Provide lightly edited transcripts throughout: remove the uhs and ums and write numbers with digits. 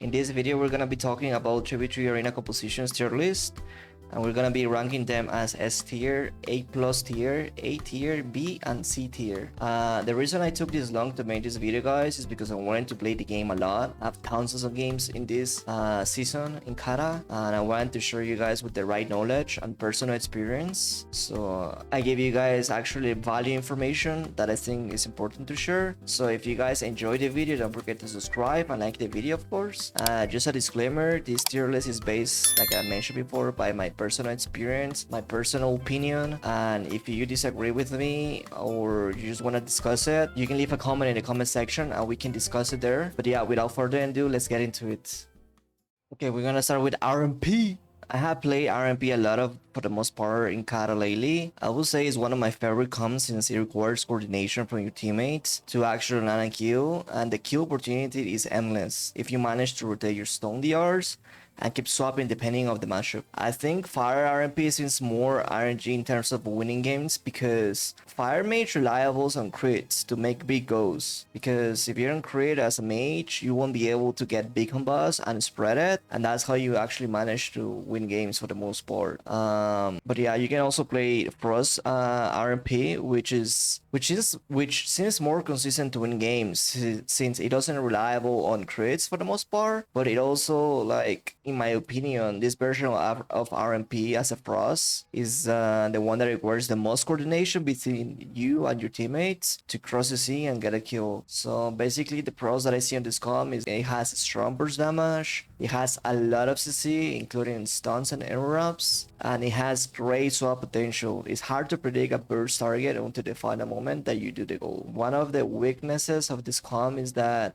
In this video, we're gonna be talking about 3v3 arena compositions tier list, and we're gonna be ranking them as S tier, A plus tier, A tier, B, and C tier. The reason I took this long to make this video, guys, is because I wanted to play the game a lot. I have thousands of games in this season in Cata, and I wanted to show you guys with the right knowledge and personal experience. So I gave you guys actually value information that I think is important to share. So if you guys enjoyed the video, don't forget to subscribe and like the video, of course. Just a disclaimer, this tier list is based, like I mentioned before, by my personal experience, my personal opinion, and if you disagree with me or you just want to discuss it, you can leave a comment in the comment section and we can discuss it there. But yeah, without further ado, let's get into it. Okay, we're gonna start with RMP. I have played RMP a lot for the most part in Kata lately. I would say it's one of my favorite comps since it requires coordination from your teammates to actually land a kill, and the kill opportunity is endless if you manage to rotate your stone DRs and keep swapping depending of the matchup. I think Fire RMP seems more RNG in terms of winning games because Fire Mage reliables on crits to make big goals. Because if you don't crit as a mage, you won't be able to get big combos and spread it, and that's how you actually manage to win games for the most part. But yeah, you can also play Frost RMP, which seems more consistent to win games since it doesn't reliable on crits for the most part, but it also, like, in my opinion, this version of RMP as a Frost is the one that requires the most coordination between you and your teammates to cross the sea and get a kill. So basically, the pros that I see on this comp is it has strong burst damage, it has a lot of CC, including stuns and interrupts, and it has great swap potential. It's hard to predict a burst target until the final moment that you do the goal. One of the weaknesses of this comp is that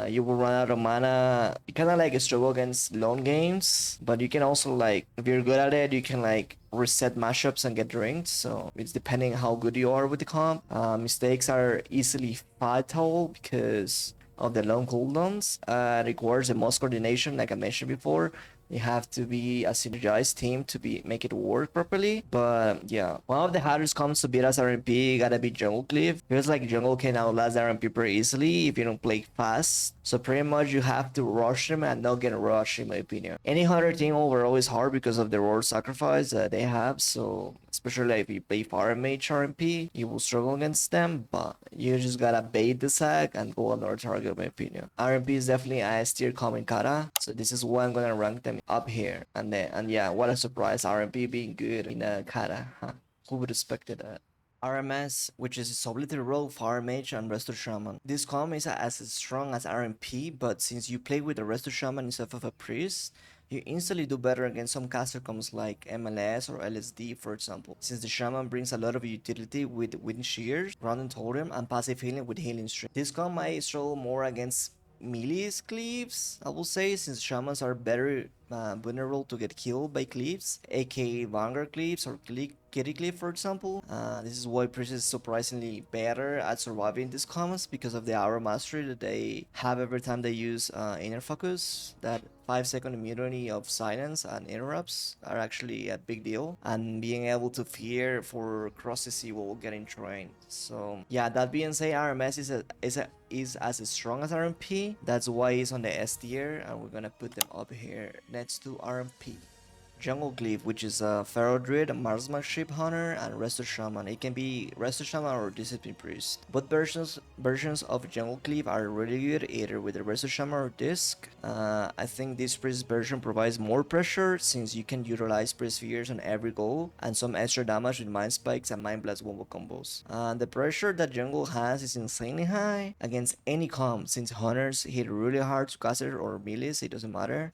you will run out of mana. You kind of like struggle against long games, but you can also, like, if you're good at it, you can like reset mashups and get drained. So it's depending how good you are with the comp. Mistakes are easily fatal because of the long cooldowns. Requires the most coordination, like I mentioned before. You have to be a synergized team to make it work properly. But yeah, one of the hardest comps to beat as RMP gotta be Jungle Cleave. Feels like Jungle can outlast RMP pretty easily if you don't play fast. So pretty much you have to rush them and not get rushed, in my opinion. Any hunter team overall is hard because of the role sacrifice that they have. So especially if you play Fire Mage RMP, you will struggle against them, but you just gotta bait the sack and go on our target, in my opinion. RMP is definitely a S tier common kata, so this is why I'm gonna rank them up here. And yeah, what a surprise, RMP being good in a kata, huh? Who would expected that? RMS, which is a solitary role, Fire Mage, and Rshaman. This comp is as strong as RMP, but since you play with a Rshaman instead of a priest, you instantly do better against some caster comps like MLS or LSD, for example, since the Shaman brings a lot of utility with Wind Shears, Grounding Totem, and passive healing with Healing Stream. This comp might struggle more against melee cleaves, I will say, since Shamans are better vulnerable to get killed by cleaves, aka Vanguard Cleaves or Kitty Cleave, for example. This is why Priest is surprisingly better at surviving these combos because of the aura mastery that they have every time they use inner focus. That 5-second immunity of silence and interrupts are actually a big deal, and being able to fear for cross the sea while getting trained. So yeah, that being said, RMS is as strong as RMP. That's why it's on the S tier, and we're gonna put them up here next to RMP. Jungle Cleave, which is a Pharaoh Druid, Marksmanship Hunter, and Rshaman. It can be Rshaman or Discipline Priest. Both versions of Jungle Cleave are really good, either with the Rshaman or Disc. I think this Priest version provides more pressure since you can utilize Priest Spheres on every goal and some extra damage with Mind Spikes and Mind Blast wombo combos. The pressure that Jungle has is insanely high against any comp since Hunters hit really hard to caster or melees, it doesn't matter.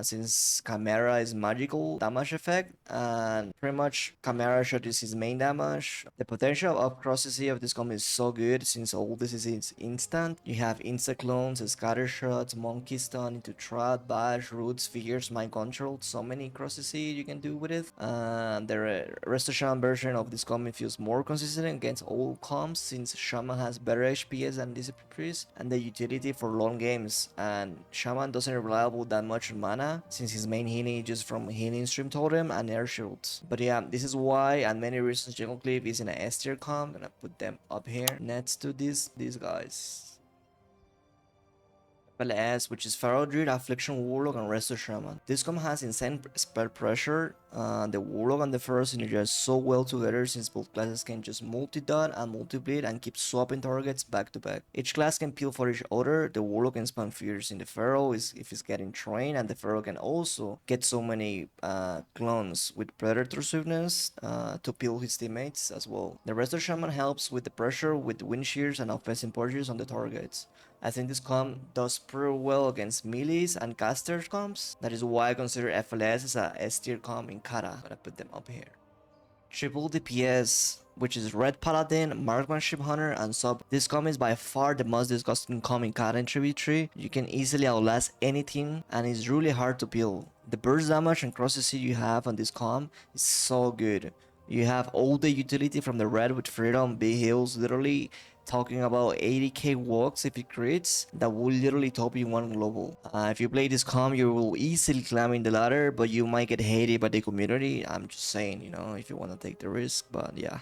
Since Chimera is magical damage effect, and pretty much Chimera shot is his main damage. The potential of cross CC of this comp is so good since all this is instant. You have insta clones, scatter shots, monkey stun into trap, bash, roots, figures, mind control. So many cross CC you can do with it. The Rshaman version of this comp feels more consistent against all comps since Shaman has better HPS than Discipline Priest and the utility for long games, and Shaman doesn't reliable that much on mana since his main healing is just from healing Stream Totem and Air Shields. But yeah, this is why, and many reasons, Jungle Cleave is in an S tier comp. I'm gonna put them up here next to these guys. Pala S, which is Pharaoh Druid, Affliction Warlock, and Rshaman. This comp has insane spell pressure. The Warlock and the Pharaoh synergize so well together since both classes can just multi-dot and multi-bleed and keep swapping targets back to back. Each class can peel for each other. The Warlock can spawn fears in the Pharaoh if it's getting trained, and the Pharaoh can also get so many clones with Predator Swiftness to peel his teammates as well. The Rshaman helps with the pressure with wind shears and offensive purges on the targets. I think this comp does pretty well against melees and caster comps. That is why I consider FLS as a S tier comp in Kata. I'm gonna put them up here. Triple DPS, which is Red Paladin, Marksmanship Hunter, and Sub. This comp is by far the most disgusting comp in Kata in 3v3. You can easily outlast any team, and it's really hard to peel. The burst damage and cross CC you have on this comp is so good. You have all the utility from the red with freedom, big heals, literally talking about 80k walks if it crits, that will literally top you one global. If you play this comp, you will easily climb in the ladder, but you might get hated by the community. I'm just saying, you know, if you want to take the risk, but yeah.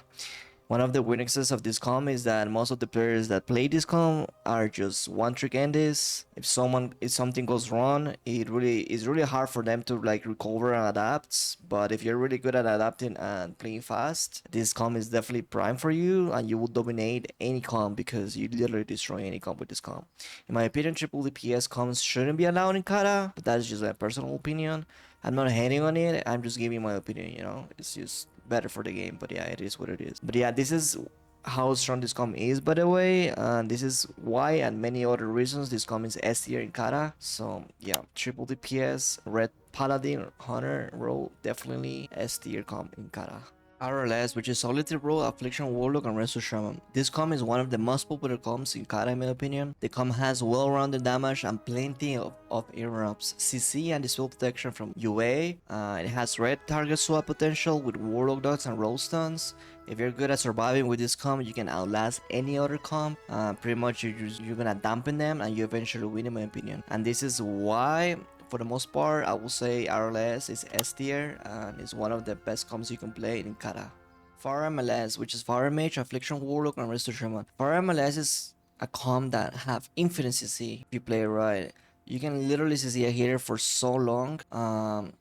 One of the weaknesses of this comp is that most of the players that play this comp are just one trick endies. If something goes wrong, it's really hard for them to like recover and adapt. But if you're really good at adapting and playing fast, this comp is definitely prime for you, and you will dominate any comp because you literally destroy any comp with this comp. In my opinion, triple DPS comps shouldn't be allowed in Kata, but that's just a personal opinion. I'm not hating on it, I'm just giving my opinion, you know? It's just better for the game, but yeah, it is what it is. But yeah, this is how strong this comp is, by the way, and this is why and many other reasons this comp is S tier in Kata. So yeah, triple DPS, Red Paladin, Hunter role, definitely S tier comp in Kata. RLS, which is Solitary Role, Affliction Warlock, and Rshaman. This comp is one of the most popular comps in Kata in my opinion. The comp has well-rounded damage and plenty of interrupts, CC and dispel protection from UA. It has red target swap potential with Warlock dots and roll stuns. If you're good at surviving with this comp, you can outlast any other comp. Pretty much you're gonna dampen them and you eventually win in my opinion. And this is why, for the most part, I will say RLS is S tier and is one of the best comps you can play in Kata. Far MLS, which is Fire Mage, Affliction Warlock, and Rshaman. Far MLS is a comp that have infinite CC if you play it right. You can literally CC a hitter for so long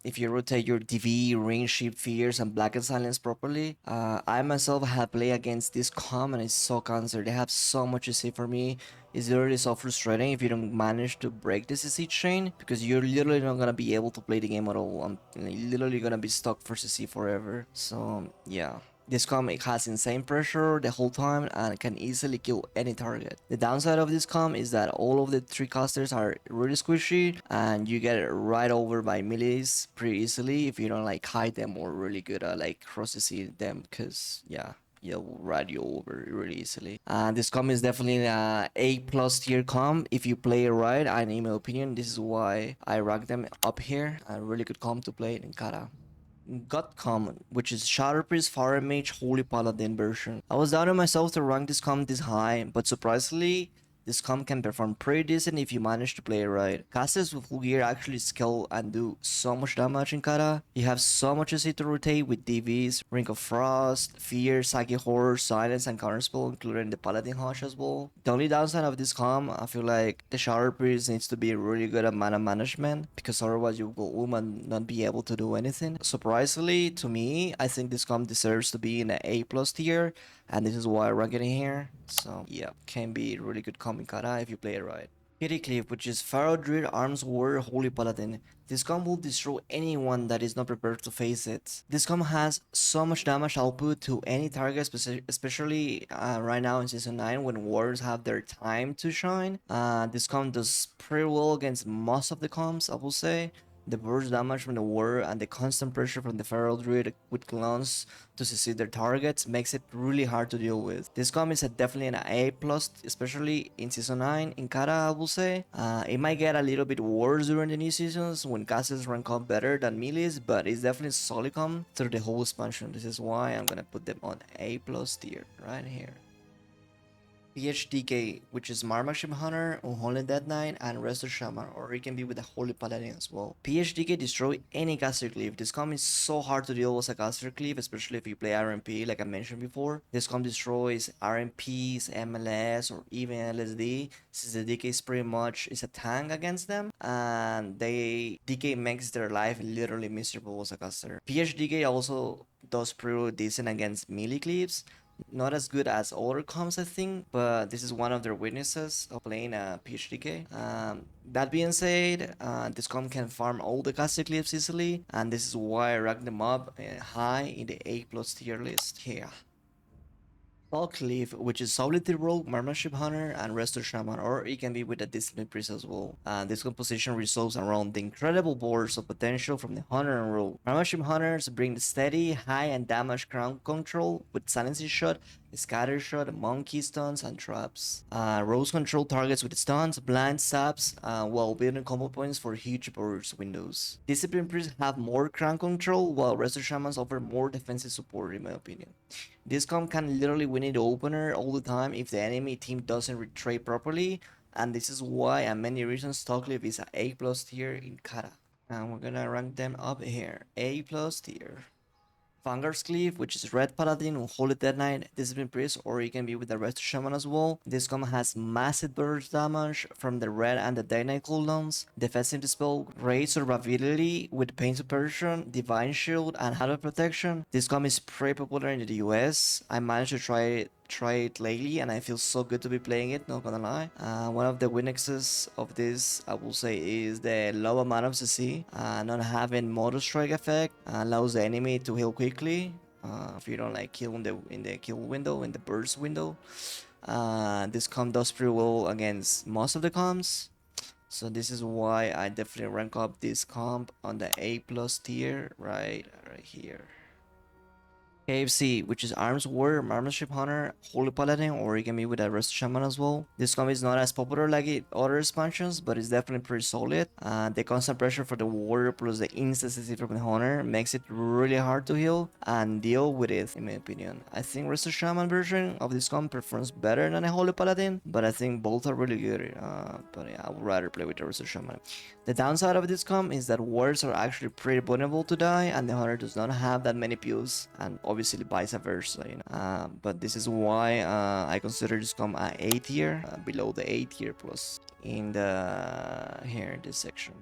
if you rotate your DV, Ring, Shift, Fears, and Black and Silence properly. I myself have played against this comp and it's so cancer. They have so much CC for me. It's literally so frustrating if you don't manage to break the CC chain, because you're literally not gonna be able to play the game at all. I'm literally gonna be stuck for CC forever. So yeah. This comp has insane pressure the whole time and can easily kill any target. The downside of this comp is that all of the 3 casters are really squishy and you get right over by melees pretty easily if you don't like hide them or really good at like cross CC them, because yeah, will ride you over really easily. This comp is definitely a A+ tier comp if you play it right, and in my opinion this is why I rank them up here. A really good comp to play in Kata. Gut Common, which is Shadow Priest, Fire Mage, Holy Paladin version. I was doubting myself to rank this comp this high, but surprisingly, this comp can perform pretty decent if you manage to play it right. Casters with full gear actually scale and do so much damage in Kata. You have so much easy to rotate with DVs, Ring of Frost, Fear, Psychic Horror, Silence, and Counterspell, including the Paladin Hush as well. The only downside of this comp, I feel like the Shadow Priest needs to be really good at mana management, because otherwise you will not be able to do anything. Surprisingly, to me, I think this comp deserves to be in an A+ tier, and this is why I rank it in here. So yeah, can be a really good comp in Kata if you play it right. Cupid Cleave, which is Pharaoh Druid, Arms Warrior, Holy Paladin. This comp will destroy anyone that is not prepared to face it. This comp has so much damage output to any target, especially right now in Season 9 when Warriors have their time to shine. This comp does pretty well against most of the comps, I will say. The burst damage from the warrior and the constant pressure from the feral druid with clones to succeed their targets makes it really hard to deal with. This comp is definitely an A+, especially in Season 9 in Kata, I will say. It might get a little bit worse during the new seasons when casters rank up better than melees, but it's definitely a solid comp through the whole expansion. This is why I'm gonna put them on A+ tier right here. PHDK, which is Marmashim Hunter, Unholy Dead Knight, and Rshaman, or it can be with the Holy Paladin as well. PHDK destroy any caster cleave. This comp is so hard to deal with a caster cleave, especially if you play RMP, like I mentioned before. This comp destroys RMPs, MLS, or even LSD, since the DK is pretty much is a tank against them, and DK makes their life literally miserable as a caster. PHDK also does pretty decent against melee cleaves. Not as good as other comps, I think, but this is one of their weaknesses of playing a PHDK. That being said, this comp can farm all the caster clips easily, and this is why I rank them up high in the A+ tier list here. Cupid Cleave, which is Solitary Rogue, Marksmanship Hunter, and Rshaman, or it can be with a Discipline Priest as well. This composition resolves around the incredible bursts of potential from the Hunter and Rogue. Marksmanship Hunters bring the steady, high and damage crown control with Silencing Shot, Scatter Shot, Monkey Stuns, and Traps. Rogues control targets with stuns, blind stabs, while building combo points for huge burst windows. Discipline Priests have more crown control, while Shamans offer more defensive support in my opinion. This comp can literally win it opener all the time if the enemy team doesn't retreat properly, and this is why and many reasons Cleave is an A+ tier in Kata. And we're gonna rank them up here. A+ tier. Vanguards Cleave, which is Red Paladin, Unholy Dead Knight, Discipline Priest, or it can be with the Rshaman as well. This comp has massive burst damage from the Red and the Dead Knight cooldowns, defensive dispel, great survivability with Pain Suppression, Divine Shield, and Habit Protection. This comp is pretty popular in the US. I managed to try it lately and I feel so good to be playing it, not gonna lie. One of the weaknesses of this, I will say, is the low amount of CC. Not having Motor Strike effect allows the enemy to heal quickly if you don't like kill in the kill window, in the burst window. This comp does pretty well against most of the comps, so this is why I definitely rank up this comp on the A+ tier right here. KFC, which is Arms Warrior, Marksmanship Hunter, Holy Paladin, or it can be with a Rshaman as well. This comp is not as popular like other expansions, but it's definitely pretty solid. The constant pressure for the Warrior plus the instant CC from the Hunter makes it really hard to heal and deal with it, in my opinion. I think Rshaman version of this comp performs better than a Holy Paladin, but I think both are really good. But yeah, I would rather play with the Rshaman. The downside of this comp is that Warriors are actually pretty vulnerable to die, and the Hunter does not have that many pills, and obviously vice versa, you know. But this is why I consider this comp a A tier, below the A tier plus in this section.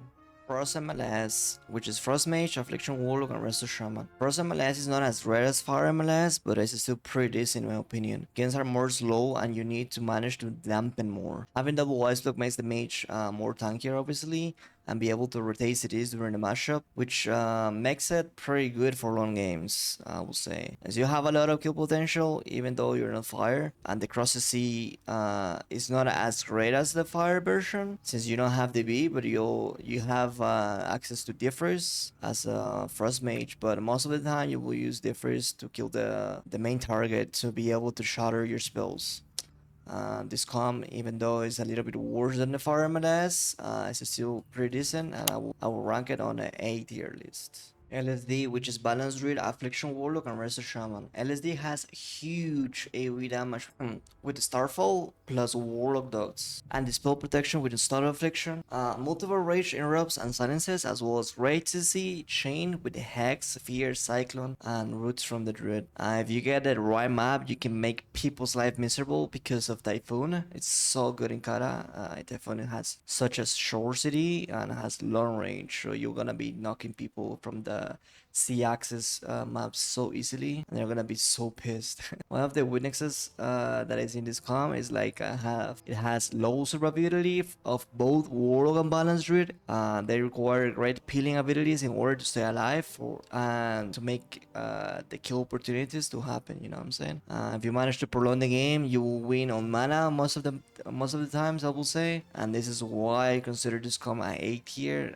Frost MLS, which is Frost Mage, Affliction Warlock, and Rshaman. Frost MLS is not as rare as Fire MLS, but it's still pretty decent in my opinion. Games are more slow and you need to manage to dampen more. Having double Ice Block makes the mage more tankier obviously, and be able to rotate cities during the matchup, which makes it pretty good for long games, I will say. As you have a lot of kill potential, even though you're not fire, and the cross CC is not as great as the fire version, since you don't have DB, but you have access to Differs as a Frost Mage, but most of the time you will use Differs to kill the main target to be able to shatter your spells. This comp, even though it's a little bit worse than the Fire MLS, it's still pretty decent, and I will rank it on an A tier list. LSD, which is Balanced Druid, Affliction Warlock, and Rshaman. LSD has huge AoE damage with Starfall plus Warlock Dogs, and Dispel Protection with Star Affliction, multiple Rage Interrupts and Silences, as well as Rage CC, Chain with the Hex, Fear, Cyclone, and Roots from the Druid. If you get the right map, you can make people's life miserable because of Typhoon. It's so good in Kata. Typhoon has such a short city and has long range, so you're gonna be knocking people from the C-axis maps so easily, and they're gonna be so pissed. One of the weaknesses that is in this comp is like it has low survivability of both Warlock and Balanced Druid. They require great peeling abilities in order to stay alive and to make the kill opportunities to happen. You know what I'm saying? If you manage to prolong the game, you will win on mana most of the times, I will say, and this is why I consider this comp an A tier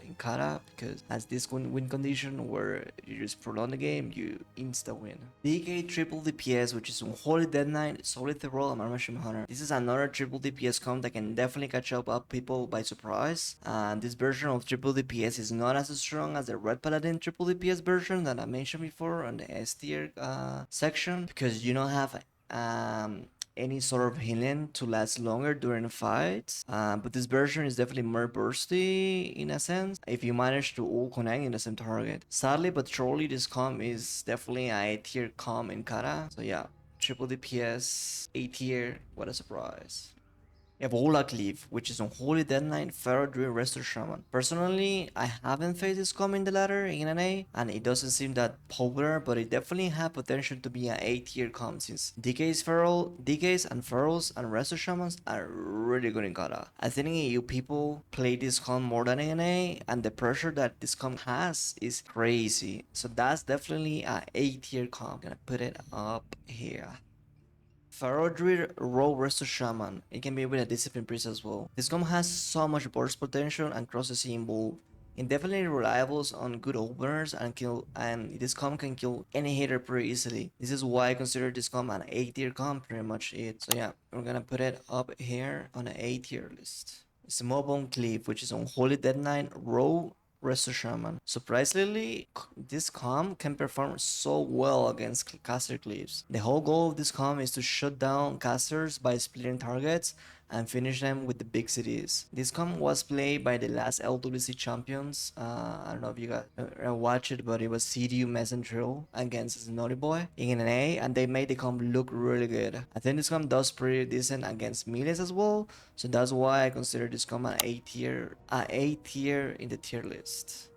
in Kata, because as this win condition where you just prolong the game, you insta win. DK Triple DPS, which is Unholy Dead Knight, Solitary Rogue, and Marksmanship Hunter. This is another triple DPS comp that can definitely catch up people by surprise. This version of triple DPS is not as strong as the Red Paladin triple DPS version that I mentioned before on the S tier section, because you don't have any sort of healing to last longer during fights. But this version is definitely more bursty in a sense if you manage to all connect in the same target. Sadly but surely, this comp is definitely a tier comp in Kata. So yeah, triple DPS, A tier, what a surprise. EBOLA Cleave, which is Unholy Deadline, Pharaoh Druid, Rshaman. Personally, I haven't faced this comp in the ladder in an A, and it doesn't seem that popular, but it definitely had potential to be an A tier comp since DKs and Pharaohs and Shamans are really good in Kata. I think EU people play this comp more than in A, and the pressure that this comp has is crazy. So that's definitely an A tier comp. I'm gonna put it up here. Pharaoh Druid, Row Rshaman. It can be with a Discipline Priest as well. This comp has so much burst potential and crosses involved. It definitely reliables on good openers and this comp can kill any hitter pretty easily. This is why I consider this comp an A tier comp, pretty much it. So yeah, we're gonna put it up here on an A tier list. Smallbone Cleave, which is on Holy Deadline, Row Rshaman. Surprisingly, this comp can perform so well against caster cleaves. The whole goal of this comp is to shut down casters by splitting targets and finish them with the big cities. This comp was played by the last LWC champions. I don't know if you guys watch it, but it was CDU Messenger against Naughty Boy in an A, and they made the comp look really good. I think this comp does pretty decent against melees as well, so that's why I consider this comp an A tier in the tier list.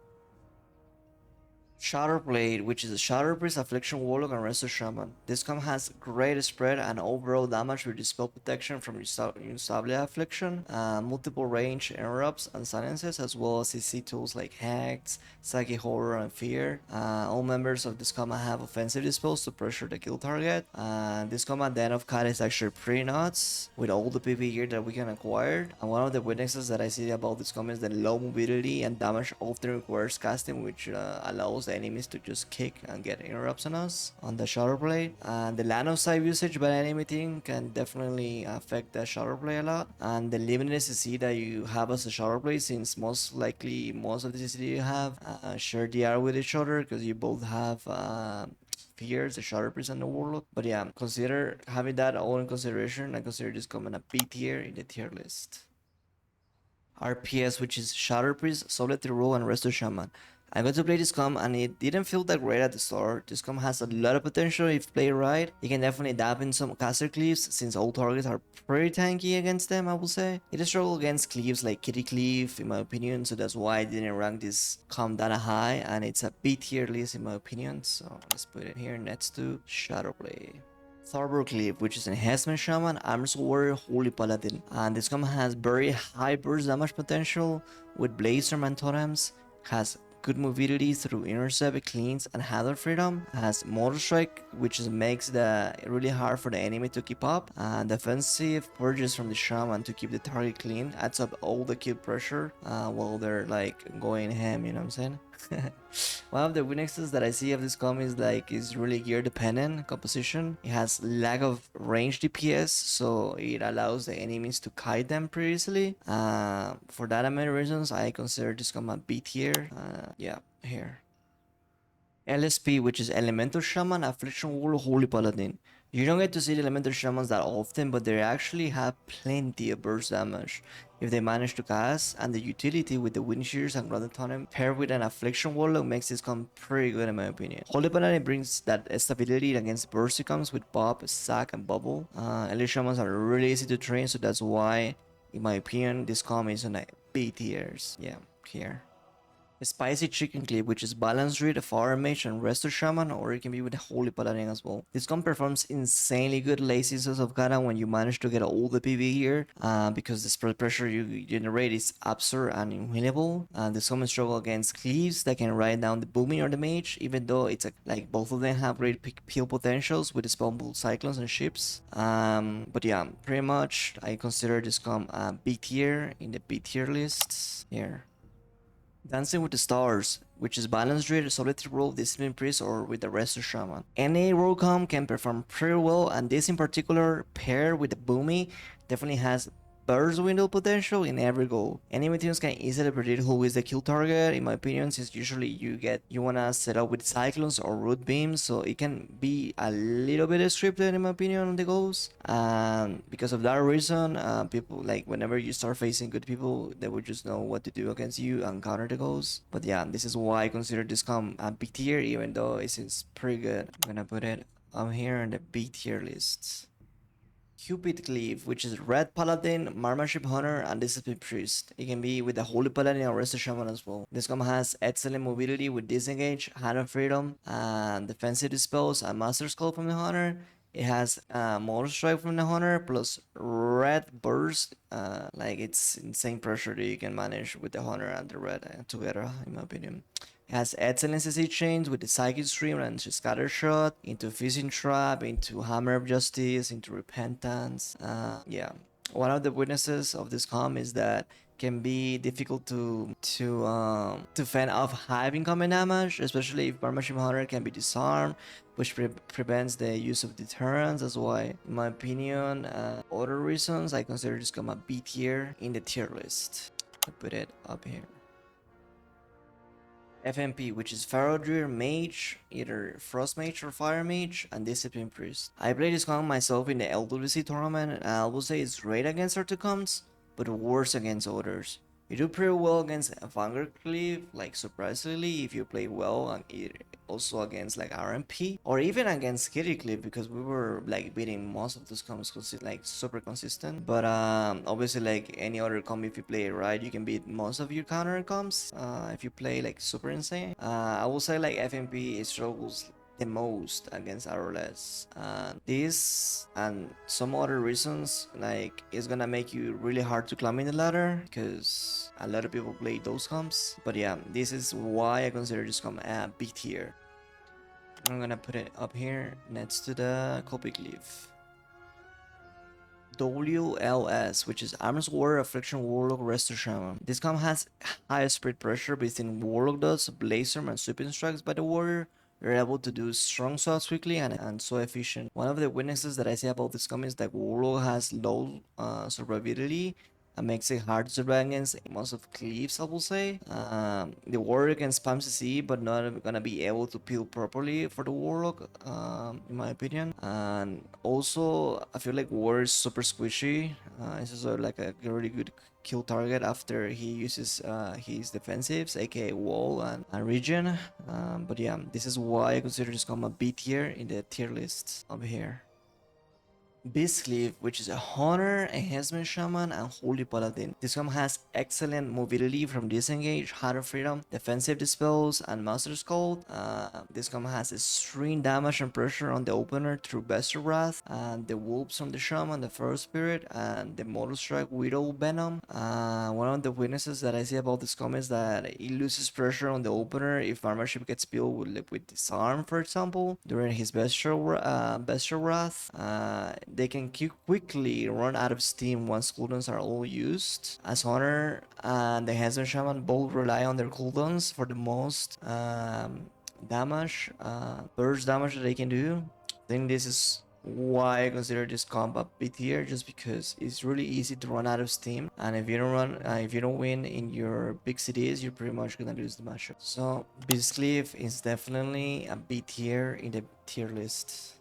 Shatterblade, which is a Shatter Priest, Affliction Warlock, and Rshaman. This comp has great spread and overall damage with spell protection from Instable Affliction, multiple range interrupts and silences, as well as CC tools like Hacks, Psychic Horror, and Fear. All members of this comp have offensive dispels to pressure the kill target. This comp at the end of Cat is actually pretty nuts with all the PvE gear that we can acquire. And one of the weaknesses that I see about this comp is the low mobility and damage often requires casting, which allows the enemies to just kick and get interrupts on us on the Shatterblade. And the line of sight usage by enemy team can definitely affect the Shatterblade a lot. And the limited CC that you have as a Shatterblade, since most likely most of the CC you have share DR with each other because you both have fears, the Shatter Priest and the Warlock. But yeah, consider having that all in consideration. I consider this coming a B tier in the tier list. RPS, which is Shatter Priest, Solitary Roll, and Rshaman. I got to play this comp and it didn't feel that great at the start. This comp has a lot of potential if played right. You can definitely dab in some caster cleaves since all targets are pretty tanky against them, I will say. It struggled against cleaves like Cupid Cleave in my opinion, so that's why I didn't rank this comp that high, and it's a B tier list in my opinion. So let's put it here next to Shadowplay. Tharbor Cleave, which is an enhancement shaman, armor warrior, holy paladin, and this comp has very high burst damage potential with Rshaman totems, has good mobility through intercept, cleans, and handle freedom. Has motor strike, which makes it really hard for the enemy to keep up. And defensive purges from the shaman to keep the target clean. Adds up all the kill pressure while they're like going ham. You know what I'm saying? One of the weaknesses that I see of this comp is really gear dependent composition. It has lack of range DPS, so it allows the enemies to kite them pretty easily. For that and many reasons, I consider this comp a B tier. Yeah, here. LSP, which is Elemental Shaman, Affliction Warlock, Holy Paladin. You don't get to see the Elemental Shamans that often, but they actually have plenty of burst damage if they manage to cast, and the utility with the Wind Shears and Grounded Totem paired with an Affliction Warlock makes this comp pretty good in my opinion. Holy Paladin brings that stability against burst comes with Pop, Sack, and Bubble. Elite Shamans are really easy to train, so that's why, in my opinion, this comp is on a B tiers. Yeah, here. Spicy Chicken Cleave, which is Balance Read, Fire Mage, and Rshaman, or it can be with Holy Paladin as well. This comp performs insanely good late seasons of Kata when you manage to get all the PV here, because the spread pressure you generate is absurd and unwinnable. This comp struggle against Cleaves that can ride down the Booming or the Mage, even though it's like both of them have great peel potentials with the Spellbolt Cyclones and Ships. But yeah, pretty much I consider this comp B tier in the B tier lists here. Dancing with the Stars, which is Balance Read, Solitary Roll, Discipline Priest, or with the Rshaman. Any roll comp can perform pretty well, and this in particular, paired with the Boomy, definitely has burst window potential in every goal. Enemy teams can easily predict who is the kill target, in my opinion, since usually you wanna set up with cyclones or root beams, so it can be a little bit scripted in my opinion on the goals. And because of that reason, people like whenever you start facing good people, they will just know what to do against you and counter the goals. But yeah, this is why I consider this comp a B tier, even though it seems pretty good. I'm gonna put it up here in the B tier list. Cupid Cleave, which is Red Paladin, Marksmanship Hunter, and Discipline Priest. It can be with the Holy Paladin or Rshaman as well. This comp has excellent mobility with Disengage, Hand of Freedom, and Defensive Dispels, and Master Skull from the Hunter. It has Motor Strike from the Hunter plus Red Burst. Like it's insane pressure that you can manage with the Hunter and the Red together, in my opinion. It has excellent CC chains with the Psychic Stream and Scatter Shot, into Fishing Trap, into Hammer of Justice, into Repentance. Yeah. One of the weaknesses of this comp is that can be difficult to fend off high incoming damage, especially if Marksmanship Hunter can be disarmed, which prevents the use of deterrence. That's why, in my opinion, other reasons, I consider this comp a B tier in the tier list. I put it up here. FMP, which is Pharaoh Druid Mage, either Frost Mage or Fire Mage, and Discipline Priest. I played this comp myself in the LWC tournament, and I will say it's great against certain comps, but worse against others. You do pretty well against Vanguards Cleave, like surprisingly, if you play well, and also against like RMP, or even against Cupid Cleave, because we were like beating most of those comps like super consistent. But obviously, like any other comp, if you play it right, you can beat most of your counter comps. If you play like super insane, I will say like FMP struggles the most against RLS. This and some other reasons, like it's gonna make you really hard to climb in the ladder because a lot of people play those comps. But yeah, this is why I consider this comp a B tier. I'm gonna put it up here next to the Cupid Cleave. WLS, which is Arms Warrior Affliction Warlock Rshaman. This comp has high spread pressure between Warlock dots, Blazer, and sweeping strikes by the warrior. You're able to do strong shots quickly and so efficient. One of the weaknesses that I say about this comp is that Warlock has low survivability and makes it hard to survive against most of Cleaves, I will say. The Warrior can spam CC, but not gonna be able to peel properly for the Warlock, in my opinion. And also, I feel like Warrior is super squishy. It's also like a really good kill target after he uses his defensives, aka Wall and Regen. But yeah, this is why I consider this comp a B tier in the tier list over here. Beast Cleave, which is a Hunter, Enhancement Shaman, and Holy Paladin. This comp has excellent mobility from Disengage, Heart of Freedom, Defensive Dispels, and Master Skull. This comp has extreme damage and pressure on the opener through Bester Wrath, and the Wolves from the Shaman, the First Spirit, and the Mortal Strike Widow Venom. One of the weaknesses that I see about this comp is that it loses pressure on the opener if Armorship gets peeled with Disarm, for example, during his Bester Wrath. They can quickly run out of steam once cooldowns are all used. As Hunter and the Handsome Shaman both rely on their cooldowns for the most damage, burst damage that they can do. I think this is why I consider this comp a B tier, just because it's really easy to run out of steam, and if you don't win in your big cities, you're pretty much gonna lose the matchup. So Beast Cleave is definitely a B tier in the tier list.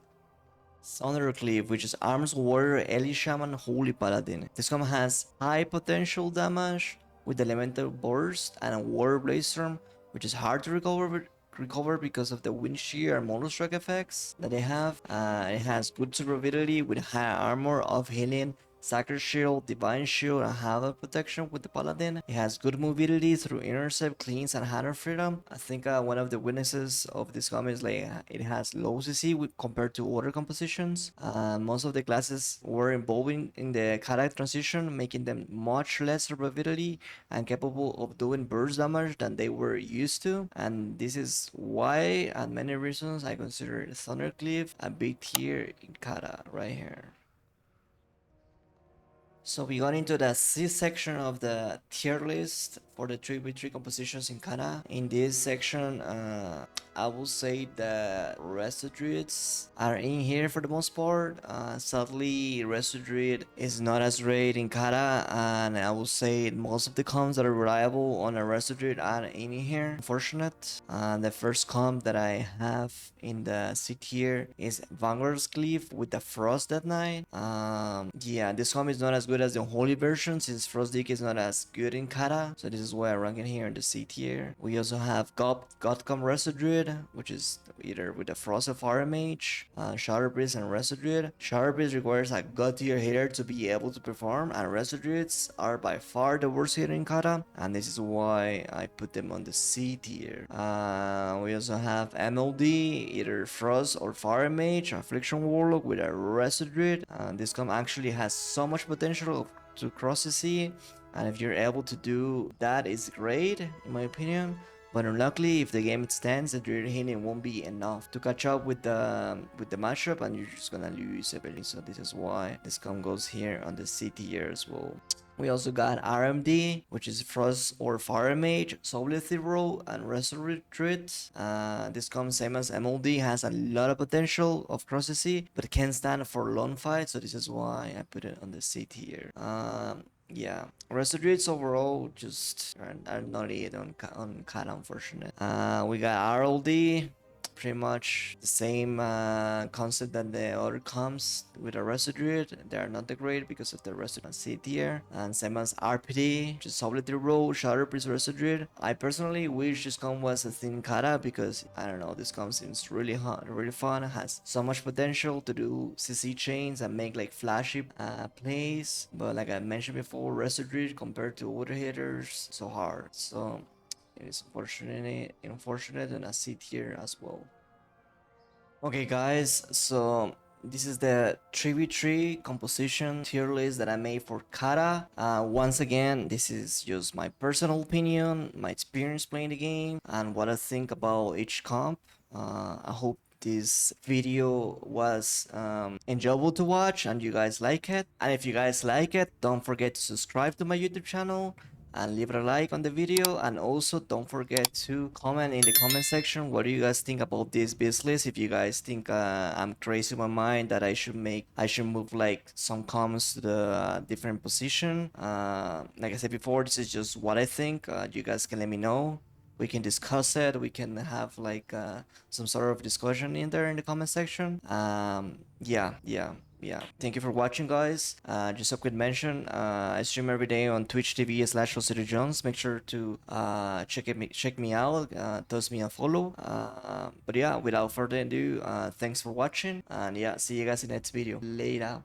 Thunder Cleave, which is Arms Warrior, Rshaman, Holy Paladin. This comp has high potential damage with Elemental Burst and a Warrior Blaze Storm, which is hard to recover because of the Wind Shear and Mortal Strike effects that they have. It has good survivability with high armor, of healing, Sacred Shield, Divine Shield, and Halo Protection with the Paladin. It has good mobility through Intercept, Cleanse, and Hand of Freedom. I think one of the weaknesses of this comp is like it has low CC compared to other compositions. Most of the classes were involved in the cata transition, making them much less survivability and capable of doing burst damage than they were used to. And this is why, and many reasons, I consider Thundercleave a big tier in cata right here. So we got into the C section of the tier list for the 3v3 compositions in Cata. In this section, I will say that Resto Druids are in here for the most part. Sadly, Resto Druid is not as great in Cata, and I will say most of the comps that are reliable on a Resto Druid are in here. Unfortunate. The first comp that I have in the C tier is Vanguards Cleave with the Frost that night. Yeah, this comp is not as good as the Holy version since Frost Dick is not as good in Kata, so this is why I rank it here in the C tier. We also have Godcom Resto Druid, which is either with the Frost of Fire Mage, Shadow Priest, and Resto Druid. Shadow Priest requires a god tier hitter to be able to perform, and Resto Druids are by far the worst hitter in Kata, and this is why I put them on the C tier. We also have MLD, either Frost or Fire Mage, Affliction Warlock with a Resto Druid. This comp actually has so much potential to cross the sea, and if you're able to do that, it's great in my opinion. But unluckily, if the game stands, the Druid hitting won't be enough to catch up with the matchup, and you're just gonna lose everything. So this is why this comp goes here on the C tier as well. We also got RMD, which is Frost or Fire Mage, Soul Ethereal, and Resurrect Druid. This comes same as MLD, has a lot of potential of cross the sea, but can't stand for long fights, so this is why I put it on the C tier. Yeah, rest of druids overall just are not it on Kata, unfortunately. We got RLD, pretty much the same concept that the other comps with a Resto Druid. They are not that great because of the Resto C tier. And same as RPD, just Solitary Roll, Shadow Priest, Resto Druid. I personally wish this comp was a thin Kata because, I don't know, this comp seems really hot, really fun, has so much potential to do CC chains and make like flashy plays. But like I mentioned before, Resto Druid compared to other hitters, so hard. So it is unfortunate and a C tier as well. Okay guys, so this is the 3v3 composition tier list that I made for Kata. Once again, this is just my personal opinion, my experience playing the game, and what I think about each comp. I hope this video was enjoyable to watch and you guys like it. And if you guys like it, don't forget to subscribe to my YouTube channel and leave a like on the video, and also don't forget to comment in the comment section what do you guys think about this build list. If you guys think I'm crazy in my mind that I should move like some comments to the different position. Like I said before, this is just what I think. You guys can let me know, we can discuss it, we can have like some sort of discussion in there in the comment section. Yeah, thank you for watching guys. Just a quick mention, I stream every day on Twitch TV/City Jones. Make sure to check me out, toss me a follow. But yeah, without further ado, thanks for watching, and yeah, see you guys in the next video. Later.